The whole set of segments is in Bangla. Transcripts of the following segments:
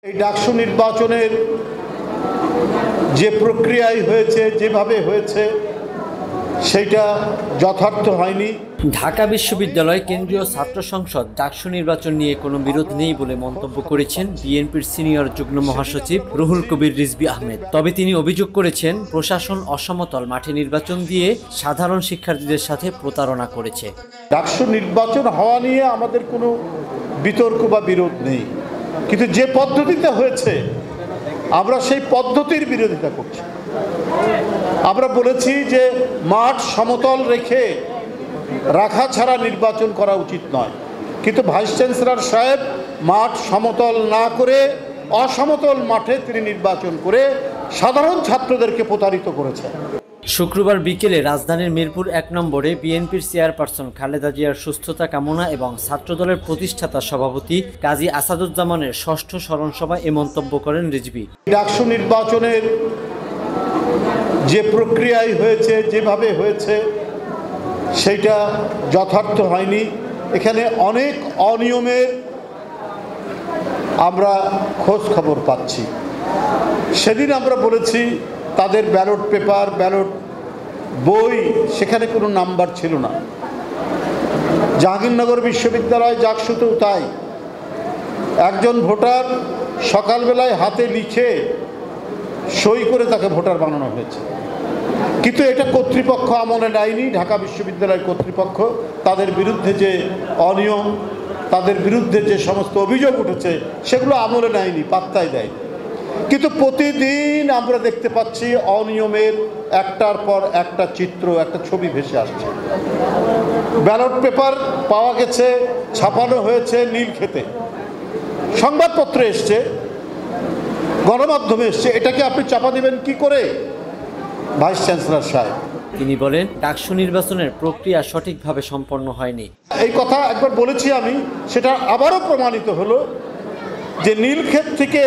এই ডাকসু নির্বাচনের যে প্রক্রিয়ায় হয়েছে, যেভাবে হয়েছে, সেটা যথার্থ হয়নি। ঢাকা বিশ্ববিদ্যালয় কেন্দ্রীয় ছাত্র সংসদ ডাকসু নির্বাচন নিয়ে কোনো বিরোধ নেই বলে মন্তব্য করেছেন বিএনপির সিনিয়র যুগ্ম মহাসচিব রুহুল কবির রিজভী আহমেদ। তবে তিনি অভিযোগ করেছেন প্রশাসন অসমতল মাঠে নির্বাচন দিয়ে সাধারণ শিক্ষার্থীদের সাথে প্রতারণা করেছে। ডাকসু নির্বাচন হওয়া নিয়ে আমাদের কোনো বিতর্ক বা বিরোধ নেই, কিন্তু যে পদ্ধতিতে হয়েছে আমরা সেই পদ্ধতির বিরোধিতা করছি। আমরা বলেছি যে মাঠ সমতল রাখা ছাড়া নির্বাচন করা উচিত নয়, কিন্তু ভাইস চ্যান্সেলর সাহেব মাঠ সমতল না করে অসমতল মাঠে তিনি নির্বাচন করে সাধারণ ছাত্রদেরকে প্রতারিত করেছেন। শুক্রবার বিকেলে রাজধানীর মিরপুর ১ নম্বরে বিএনপির চেয়ারপারসন খালেদা জিয়ার সুস্থতা কামনা এবং ছাত্রদলের প্রতিষ্ঠাতা সভাপতি কাজী আসাদুজ্জামানের ষষ্ঠ স্মরণসভায় এ মন্তব্য করেন রিজভী। ডাকসু নির্বাচনের যে প্রক্রিয়ায় হয়েছে, যেভাবে হয়েছে, সেইটা যথার্থ হয়নি। এখানে অনেক অনিয়মের আমরা খোঁজ খবর পাচ্ছি। সেদিন আমরা বলেছি তাদের ব্যালট পেপার, ব্যালট বই, সেখানে কোনো নাম্বার ছিল না। জাহাঙ্গীরনগর বিশ্ববিদ্যালয় ডাকসুতেও তাই। একজন ভোটার সকালবেলায় হাতে লিখে সই করে তাকে ভোটার বানানো হয়েছে, কিন্তু এটা কর্তৃপক্ষ আমলে নেয়নি। ঢাকা বিশ্ববিদ্যালয় কর্তৃপক্ষ তাদের বিরুদ্ধে যে অনিয়ম, তাদের বিরুদ্ধে যে সমস্ত অভিযোগ উঠেছে সেগুলো আমলে নেয়নি, পাত্তাই দেয়। কিন্তু প্রতিদিন আমরা দেখতে পাচ্ছি অনিয়মের একটার পর একটা চিত্র, একটা ছবি ভেসে আসছে। ব্যালট পেপার পাওয়া গেছে, ছাপানো হয়েছে নীলক্ষেতে, সংবাদপত্রে এসছে, গণমাধ্যমে এসছে। এটাকে আপনি চাপা দিবেন কি করে ভাইস চ্যান্সেলর সাহেব? তিনি বলেন ডাকসু নির্বাচনের প্রক্রিয়া সঠিকভাবে সম্পন্ন হয়নি। এই কথা একবার বলেছি আমি, সেটা আবারও প্রমাণিত হলো যে নীলক্ষেত থেকে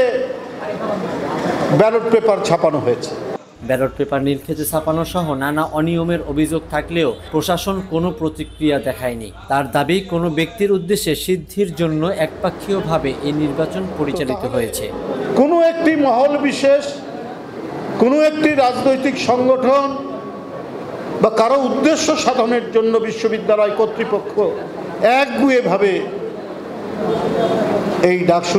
ব্যালট পেপার ছাপানো হয়েছে। ব্যালট পেপার নীলক্ষেতে ছাপানো সহ নানা অনিয়মের অভিযোগ থাকলেও প্রশাসন কোনো প্রতিক্রিয়া দেখায়নি। তার দাবি কোনো ব্যক্তির উদ্দেশ্যে সিদ্ধির জন্য একপাক্ষীয়ভাবে এই নির্বাচন পরিচালিত হয়েছে। কোনো একটি মহল বিশেষ, কোনো একটি রাজনৈতিক সংগঠন বা কারো উদ্দেশ্য সাধনের জন্য বিশ্ববিদ্যালয় কর্তৃপক্ষ একগুঁয়েভাবে এই ডাকসু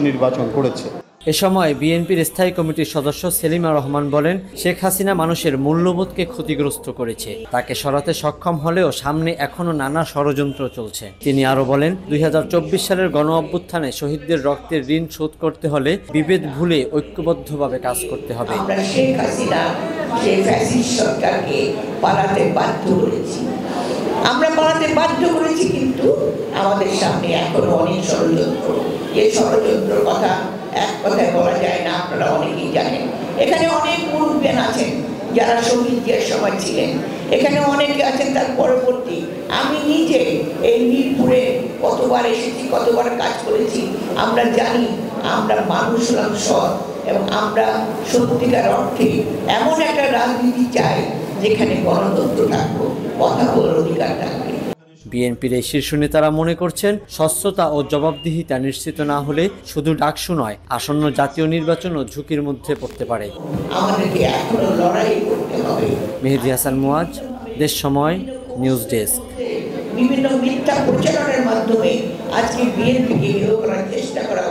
নির্বাচন করেছে। এ সময় বিএনপির স্থায়ী কমিটির সদস্য সেলিমা রহমান বলেন, শেখ হাসিনা মানুষের মূল্যবোধকে ক্ষতিগ্রস্ত করেছে। তাকে সরাতে সক্ষম হলেও সামনে এখনো নানা ষড়যন্ত্র চলছে। তিনি আরো বলেন, ২০২৪ সালের গণ অভ্যুত্থানে শহীদদের রক্তের ঋণ শোধ করতে হলে বিভেদ ভুলে ঐক্যবদ্ধভাবে কাজ করতে হবে। আমরা শেখ হাসিনা সেই ফ্যাসিস্ট সরকারকে পালাতে বাধ্য করেছি। আমরা পালাতে বাধ্য করেছি, কিন্তু আমাদের সামনে এখনো অনেক ষড়যন্ত্র। এই ষড়যন্ত্রের কথা এক কথায় বলা যায় না, আপনারা অনেকেই জানেন। এখানে অনেক মুরব্বী আছেন যারা শহীদ জিয়ার সময় ছিলেন, এখানে অনেকে আছেন তার পরবর্তী। আমি নিজে এই মিরপুরে কতবার এসেছি, কতবার কাজ করেছি। আমরা জানি আমরা মানুষ হলাম সৎ, এবং আমরা সত্যিকার অর্থে এমন একটা রাজনীতি চাই যেখানে গণতন্ত্র থাকবো, কথা বলার অধিকার থাকবে। বিএনপির এই শীর্ষ নেতারা মনে করছেন, স্বচ্ছতা ও জবাবদিহিতা নিশ্চিত না হলে শুধু ডাকসু নয়, আসন্ন জাতীয় নির্বাচনও ঝুঁকির মধ্যে পড়তে পারে। আমাদেরকে এখনো লড়াই করতে হবে। মেহেদী হাসান মুয়াজ, দেশ সময়, নিউজ ডেস্ক। বিভিন্ন মিথ্যা প্রচারণের মাধ্যমে আজকে বিএনপিকে হেয় করার চেষ্টা করা